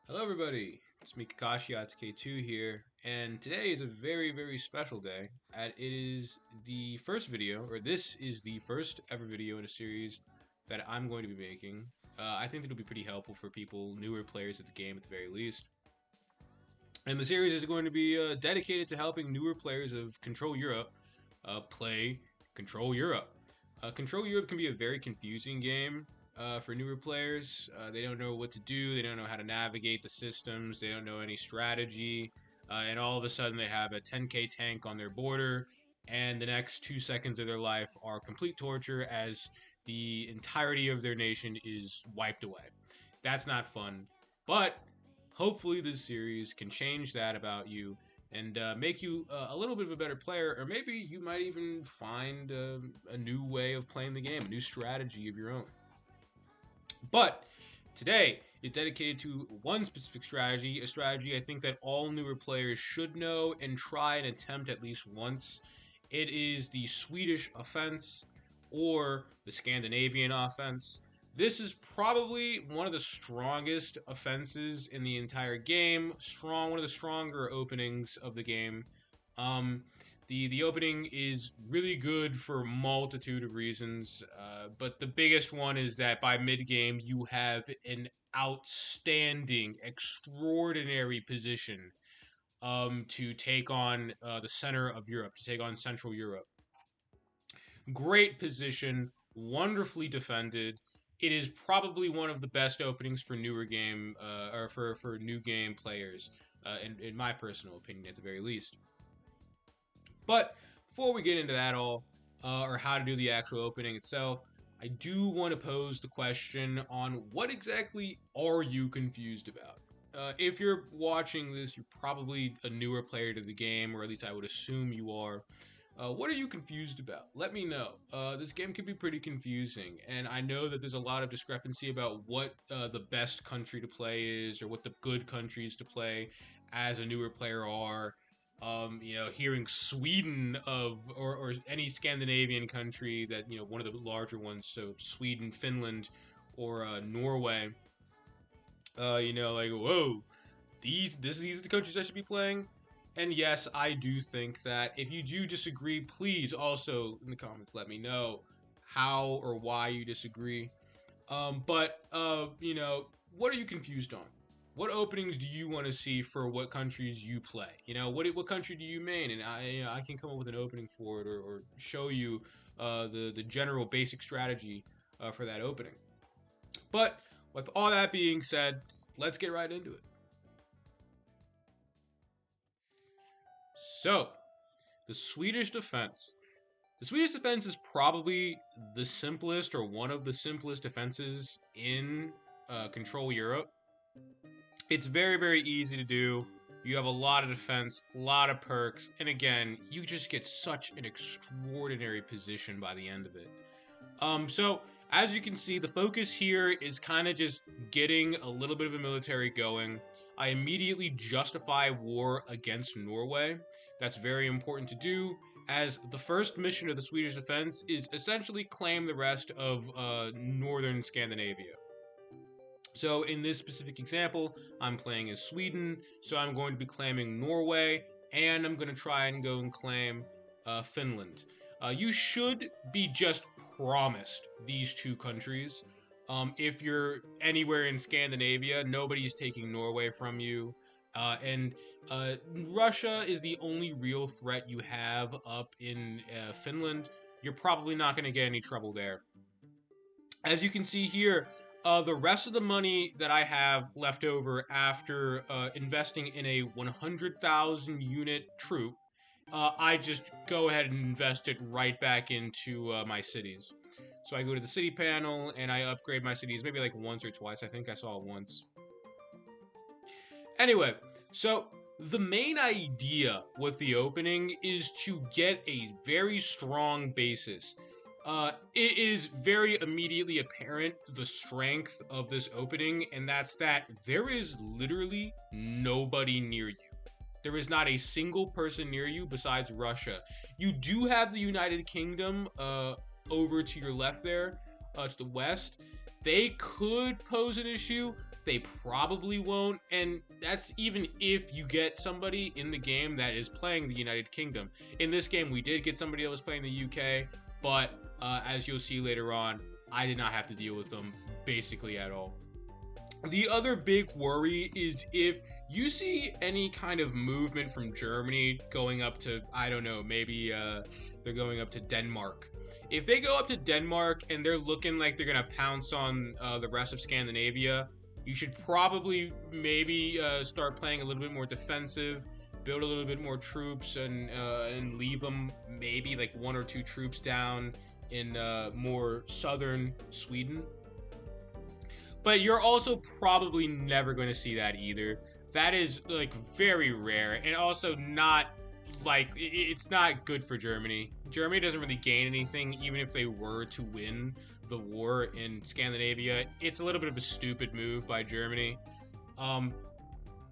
Hello everybody, it's me Kakashi Atake2 here, and today is a very special day. It is the first video, or this is the first ever video in a series that I'm going to be making. I think it'll be pretty helpful for people, newer players at the game at the very least. And the series is going to be dedicated to helping newer players of Control Europe play Control Europe. Control Europe can be a very confusing game for newer players. They don't know what to do. They don't know how to navigate the systems. They don't know any strategy. And all of a sudden they have a 10k tank on their border. And the next 2 seconds of their life are complete torture as the entirety of their nation is wiped away. That's not fun. But hopefully this series can change that about you and make you a little bit of a better player, or maybe you might even find a new way of playing the game, a new strategy of your own. But today is dedicated to one specific strategy, a strategy I think that all newer players should know and try and attempt at least once. It is the Swedish offense or the Scandinavian offense. This is probably one of the strongest offenses in the entire game. One of the stronger openings of the game. The opening is really good for a multitude of reasons, but the biggest one is that by mid-game you have an outstanding, extraordinary position to take on the center of Europe, to take on Central Europe. Great position, wonderfully defended. It is probably one of the best openings for newer game or for new game players, in my personal opinion, at the very least. But before we get into that all, or how to do the actual opening itself, I do want to pose the question on what exactly are you confused about? If you're watching this, you're probably a newer player to the game, or at least I would assume you are. What are you confused about? Let me know. This game can be pretty confusing, and I know that there's a lot of discrepancy about what the best country to play is, or what the good countries to play as a newer player are. Hearing Sweden or any Scandinavian country that, one of the larger ones, so Sweden, Finland, or Norway, like, whoa, these are the countries I should be playing. And yes, I do think that. If you do disagree, please also in the comments let me know how or why you disagree. What are you confused on? What openings do you want to see for what countries you play? What country do you main? And I can come up with an opening for it, or show you the general basic strategy for that opening. But with all that being said, let's get right into it. So, the Swedish defense. The Swedish defense is probably the simplest, or one of the simplest defenses in Control Europe. It's very easy to do. You have a lot of defense, a lot of perks, and again, you just get such an extraordinary position by the end of it. So, as you can see, the focus here is kind of just getting a little bit of a military going. I immediately justify war against Norway. That's very important to do, as the first mission of the Swedish defense is essentially claim the rest of northern Scandinavia. So in this specific example, I'm playing as Sweden, so I'm going to be claiming Norway, and I'm going to try and go and claim Finland. You should be just promised these two countries. If you're anywhere in Scandinavia, nobody's taking Norway from you. And Russia is the only real threat you have up in Finland. You're probably not going to get any trouble there. As you can see here, the rest of the money that I have left over after investing in a 100,000 unit troop, I just go ahead and invest it right back into my cities. So I go to the city panel and I upgrade my cities maybe like once or twice. I think I saw it once. Anyway, so the main idea with the opening is to get a very strong basis. It is very immediately apparent the strength of this opening, and that's that there is literally nobody near you. There is not a single person near you besides Russia. You do have the United Kingdom over to your left there, to the west, they could pose an issue. They probably won't, and that's even if you get somebody in the game that is playing the United Kingdom. In this game, we did get somebody that was playing the UK, but as you'll see later on, I did not have to deal with them basically at all. The other big worry is if you see any kind of movement from Germany going up to, I don't know, maybe they're going up to Denmark. If they go up to Denmark and they're looking like they're going to pounce on the rest of Scandinavia, you should probably maybe start playing a little bit more defensive, build a little bit more troops, and leave them maybe like 1 or 2 troops down in more southern Sweden. But you're also probably never going to see that either. That is like very rare, and also not like it's not good for Germany. Germany doesn't really gain anything even if they were to win the war in Scandinavia. It's a little bit of a stupid move by Germany.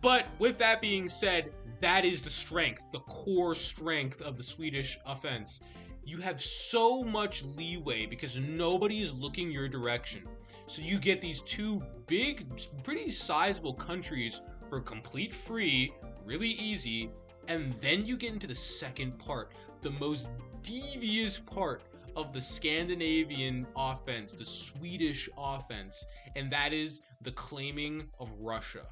But with that being said, that is the strength, the core strength of the Swedish offense. You have so much leeway because nobody is looking your direction. So you get these 2 big, pretty sizable countries for complete free, really easy, and then you get into the second part, the most devious part of the Scandinavian offense, the Swedish offense, and that is the claiming of Russia.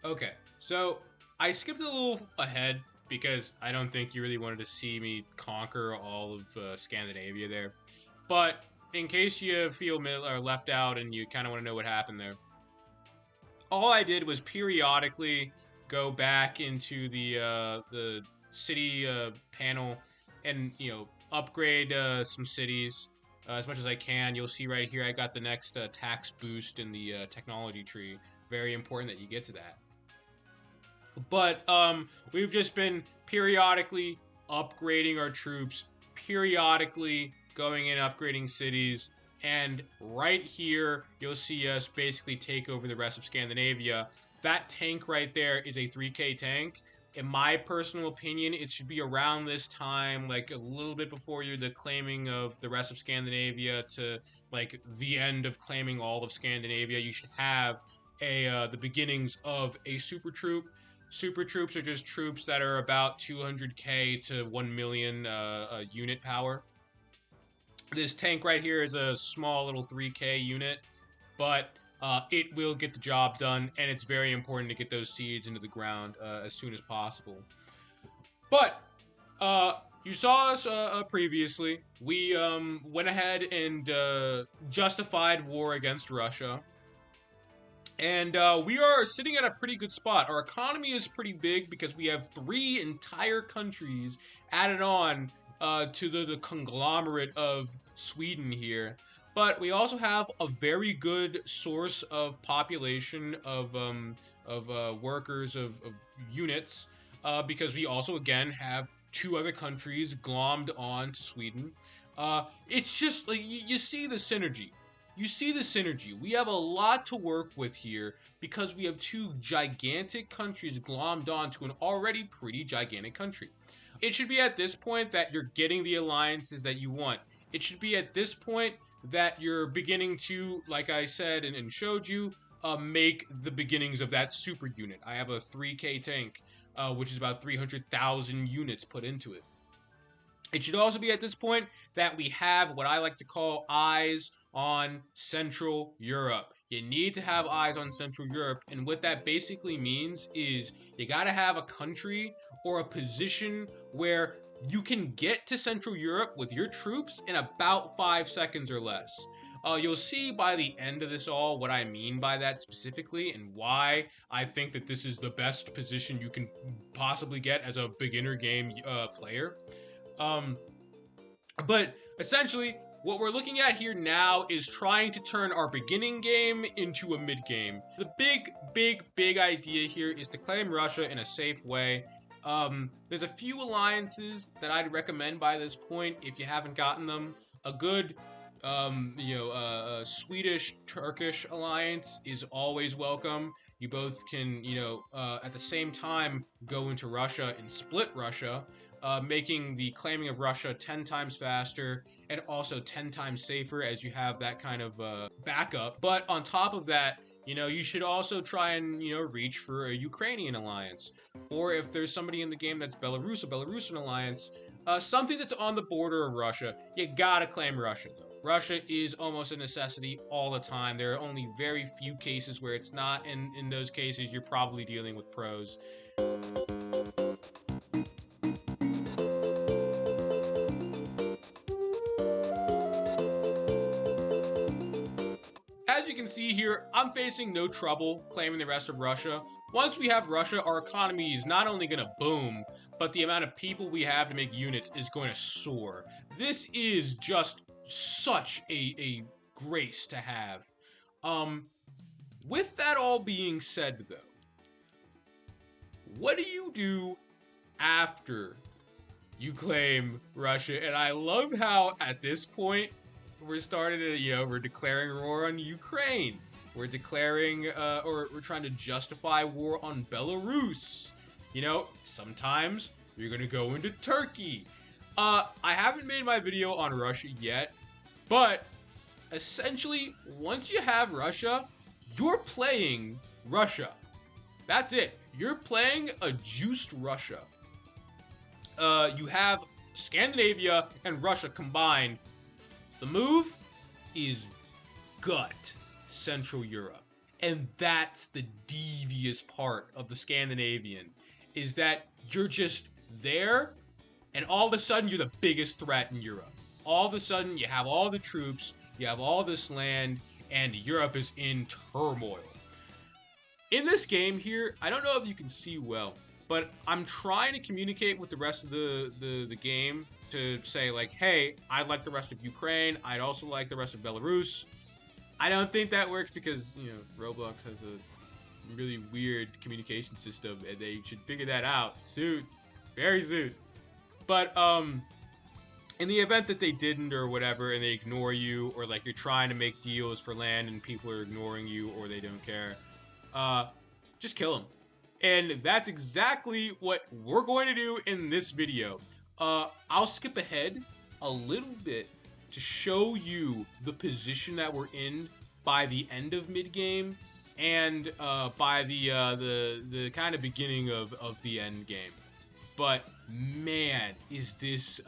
Okay, so I skipped a little ahead because I don't think you really wanted to see me conquer all of Scandinavia there. But in case you feel left out and you kind of want to know what happened there, all I did was periodically go back into the city panel and upgrade some cities as much as I can. You'll see right here I got the next tax boost in the technology tree. Very important that you get to that. But we've just been periodically upgrading our troops, periodically going in upgrading cities, and right here you'll see us basically take over the rest of Scandinavia. That tank right there is a 3K tank. In my personal opinion, it should be around this time, like a little bit before the claiming of the rest of Scandinavia to like the end of claiming all of Scandinavia. You should have the beginnings of a super troop. Super troops are just troops that are about 200k to 1 million unit power. This tank right here is a small little 3k unit, but it will get the job done, and it's very important to get those seeds into the ground as soon as possible. But you saw us previously. We went ahead and justified war against Russia. And we are sitting at a pretty good spot. Our economy is pretty big because we have 3 entire countries added on to the conglomerate of Sweden here. But we also have a very good source of population of workers, of units, because we also, again, have 2 other countries glommed on to Sweden. It's just, like, you see the synergy. You see the synergy. We have a lot to work with here because we have 2 gigantic countries glommed onto an already pretty gigantic country. It should be at this point that you're getting the alliances that you want. It should be at this point that you're beginning to, like I said and showed you, make the beginnings of that super unit. I have a 3K tank, which is about 300,000 units put into it. It should also be at this point that we have what I like to call eyes on Central Europe. You need to have eyes on Central Europe, and what that basically means is you gotta have a country or a position where you can get to Central Europe with your troops in about 5 seconds or less. You'll see by the end of this all what I mean by that specifically and why I think that this is the best position you can possibly get as a beginner game player. But essentially, what we're looking at here now is trying to turn our beginning game into a mid game. The big idea here is to claim Russia in a safe way. There's a few alliances that I'd recommend by this point if you haven't gotten them. A good, Swedish Turkish alliance is always welcome. You both can, at the same time go into Russia and split Russia. Making the claiming of Russia 10 times faster and also 10 times safer, as you have that kind of backup. But on top of that, you should also try and, reach for a Ukrainian alliance. Or if there's somebody in the game that's Belarus, a Belarusian alliance, something that's on the border of Russia, you gotta claim Russia, though. Russia is almost a necessity all the time. There are only very few cases where it's not, and in those cases, you're probably dealing with pros. As you can see here, I'm facing no trouble claiming the rest of Russia. Once we have Russia, our economy is not only going to boom, but the amount of people we have to make units is going to soar. This is just such a grace to have. With that all being said, though, what do you do after you claim Russia? And I love how at this point we're starting to, we're declaring war on Ukraine. We're declaring, or we're trying to justify war on Belarus. Sometimes you're gonna go into Turkey. I haven't made my video on Russia yet, but essentially, once you have Russia, you're playing Russia. That's it. You're playing a juiced Russia. You have Scandinavia and Russia combined. The move is gut Central Europe. And that's the devious part of the Scandinavian, is that you're just there, and all of a sudden you're the biggest threat in Europe. All of a sudden you have all the troops, you have all this land, and Europe is in turmoil. In this game here, I don't know if you can see well, but I'm trying to communicate with the rest of the game to say, like, hey, I like the rest of Ukraine. I'd also like the rest of Belarus. I don't think that works because, Roblox has a really weird communication system, and they should figure that out soon. Very soon. But, in the event that they didn't or whatever, and they ignore you, or, like, you're trying to make deals for land and people are ignoring you or they don't care, just kill them. And that's exactly what we're going to do in this video. I'll skip ahead a little bit to show you the position that we're in by the end of mid-game and by the kind of beginning of the end game. But man, is this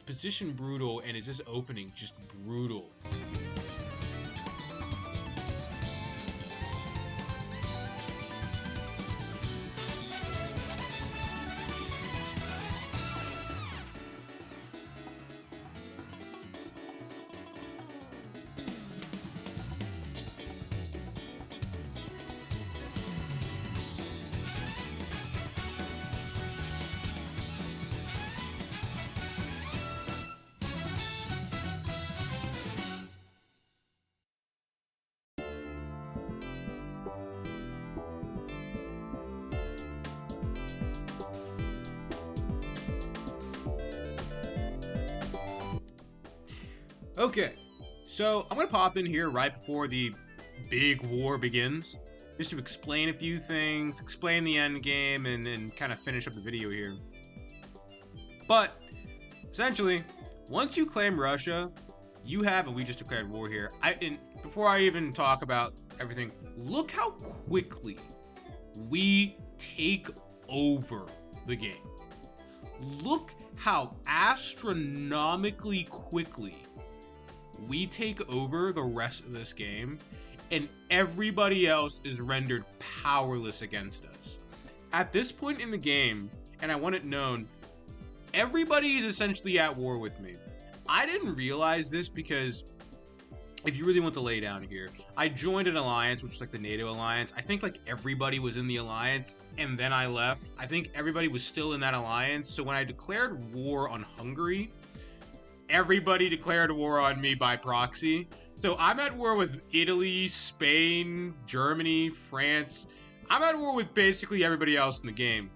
position brutal, and is this opening just brutal? Okay, so I'm going to pop in here right before the big war begins, just to explain a few things, explain the end game, and kind of finish up the video here. But, essentially, once you claim Russia, you have, and we just declared war here, before I even talk about everything, look how quickly we take over the game. Look how astronomically quickly we take over the rest of this game, and everybody else is rendered powerless against us. At this point in the game, and I want it known, everybody is essentially at war with me. I didn't realize this because, if you really want to lay down here, I joined an alliance, which was like the NATO alliance. I think like everybody was in the alliance, and then I left. I think everybody was still in that alliance. So when I declared war on Hungary, everybody declared war on me by proxy. So I'm at war with Italy, Spain, Germany, France. I'm at war with basically everybody else in the game.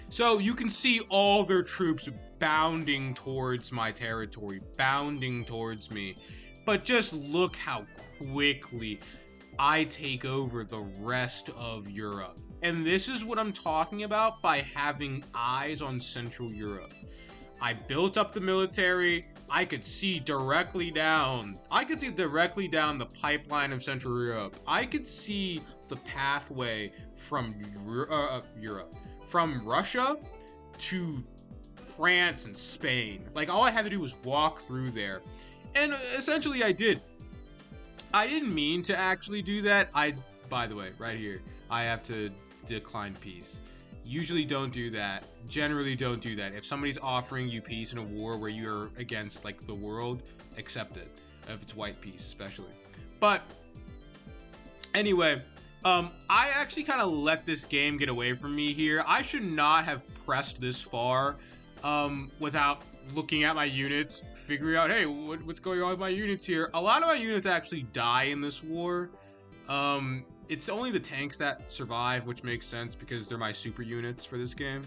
So you can see all their troops bounding towards my territory, bounding towards me. But just look how quickly I take over the rest of Europe. And this is what I'm talking about by having eyes on Central Europe. I built up the military. I could see directly down. The pipeline of Central Europe. I could see the pathway from Europe, from Russia to France and Spain. Like, all I had to do was walk through there. And essentially I did. I didn't mean to actually do that. By the way, right here, I have to decline peace. Usually don't do that. Generally don't do that. If somebody's offering you peace in a war where you're against, like, the world, accept it. If it's white peace, especially. But anyway, I actually kind of let this game get away from me here. I should not have pressed this far without looking at my units, figuring out, hey, what's going on with my units here? A lot of my units actually die in this war. It's only the tanks that survive, which makes sense because they're my super units for this game.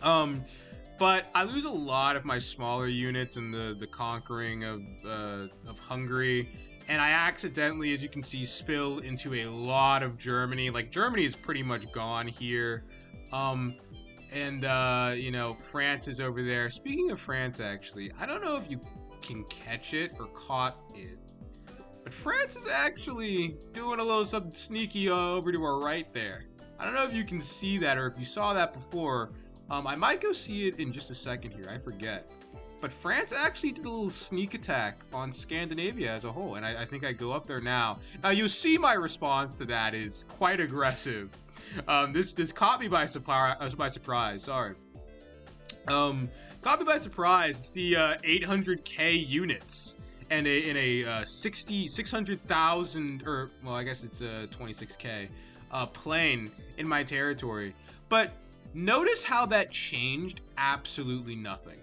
But I lose a lot of my smaller units in the conquering of Hungary. And I accidentally, as you can see, spill into a lot of Germany. Like, Germany is pretty much gone here. You know, France is over there. Speaking of France, actually, I don't know if you can catch it or caught it, but France is actually doing a little something sneaky over to our right there. I don't know if you can see that or if you saw that before. I might go see it in just a second here. I forget. But France actually did a little sneak attack on Scandinavia as a whole, and I think I go up there now. Now, you'll see my response to that is quite aggressive. This caught me by surprise. Sorry. Caught me by surprise to see 800k units and a 600,000, or well, I guess it's 26k plane in my territory. But notice how that changed absolutely nothing.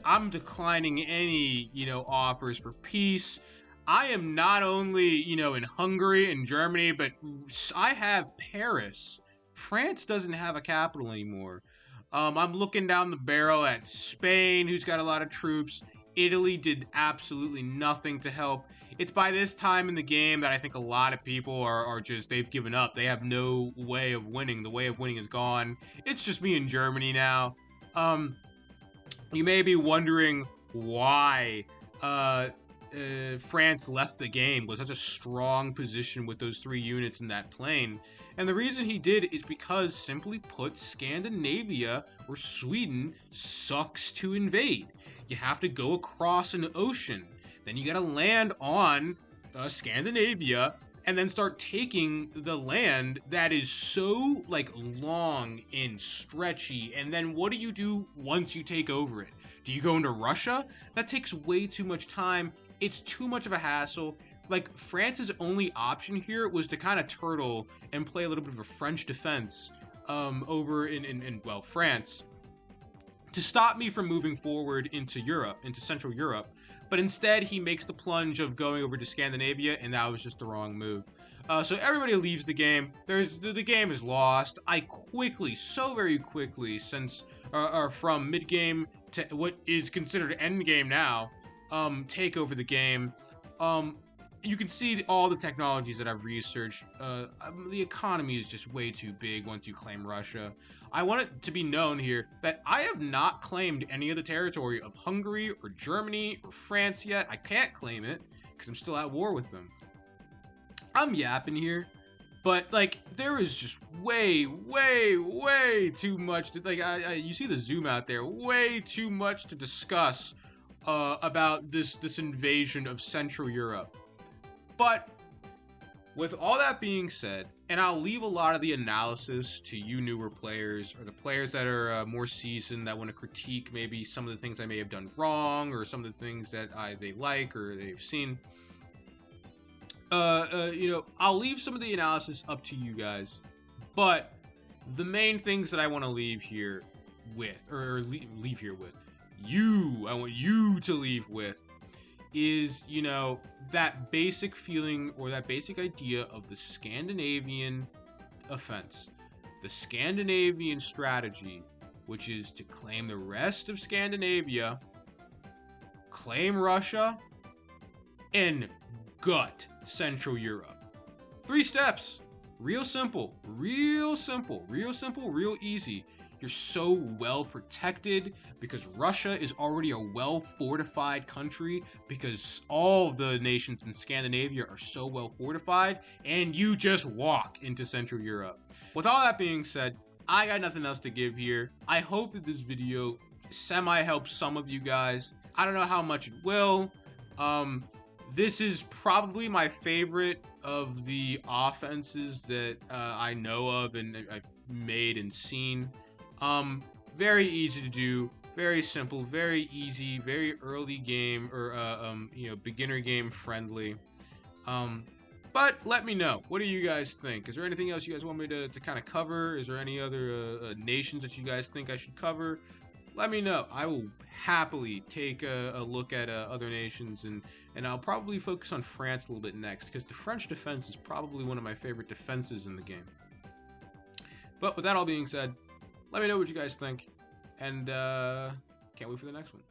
I'm declining any, you know, offers for peace. I am not only, you know, in Hungary and Germany, but I have Paris. France doesn't have a capital anymore. I'm looking down the barrel at Spain, who's got a lot of troops. Italy did absolutely nothing to help. It's by this time in the game that I think a lot of people are just, they've given up. They have no way of winning. The way of winning is gone. It's just me in Germany now. You may be wondering why France left the game with such a strong position with those 3 units in that plane. And the reason he did is because, simply put, Scandinavia, or Sweden, sucks to invade. You have to go across an ocean. Then you gotta land on Scandinavia, and then start taking the land that is so, like, long and stretchy. And then what do you do once you take over it? Do you go into Russia? That takes way too much time. It's too much of a hassle. Like, France's only option here was to kind of turtle and play a little bit of a French defense over in France, to stop me from moving forward into Europe, into Central Europe. But instead, he makes the plunge of going over to Scandinavia, and that was just the wrong move. So everybody leaves the game. The game is lost. I quickly, so very quickly, since from mid-game to what is considered end-game now, take over the game. You can see all the technologies that I've researched. The economy is just way too big once you claim Russia. I want it to be known here that I have not claimed any of the territory of Hungary or Germany or France yet. I can't claim it because I'm still at war with them. I'm yapping here, but like, there is just way too much to, like, you see the zoom out there, way too much to discuss about this invasion of Central Europe. But with all that being said, and I'll leave a lot of the analysis to you newer players, or the players that are more seasoned, that want to critique maybe some of the things I may have done wrong, or some of the things that they like or they've seen. You know, I'll leave some of the analysis up to you guys. But the main things that I want to leave here with, leave here with, you to leave with is, you know, that basic feeling or that basic idea of the Scandinavian offense. The Scandinavian strategy, which is to claim the rest of Scandinavia, claim Russia, and gut Central Europe. 3 steps. Real simple, real simple, real simple, real easy. You're so well protected because Russia is already a well fortified country because all of the nations in Scandinavia are so well fortified, and you just walk into Central Europe. With all that being said, I got nothing else to give here. I hope that this video semi-helps some of you guys. I don't know how much it will. This is probably my favorite of the offenses that I know of and I've made and seen. Very easy to do, very simple, very easy, very early game or you know, beginner game friendly. But let me know, what do you guys think? Is there anything else you guys want me to kind of cover? Is there any other nations that you guys think I should cover? Let me know. I will happily take a look at other nations, and I'll probably focus on France a little bit next, because the French defense is probably one of my favorite defenses in the game. But with that all being said, let me know what you guys think, and can't wait for the next one.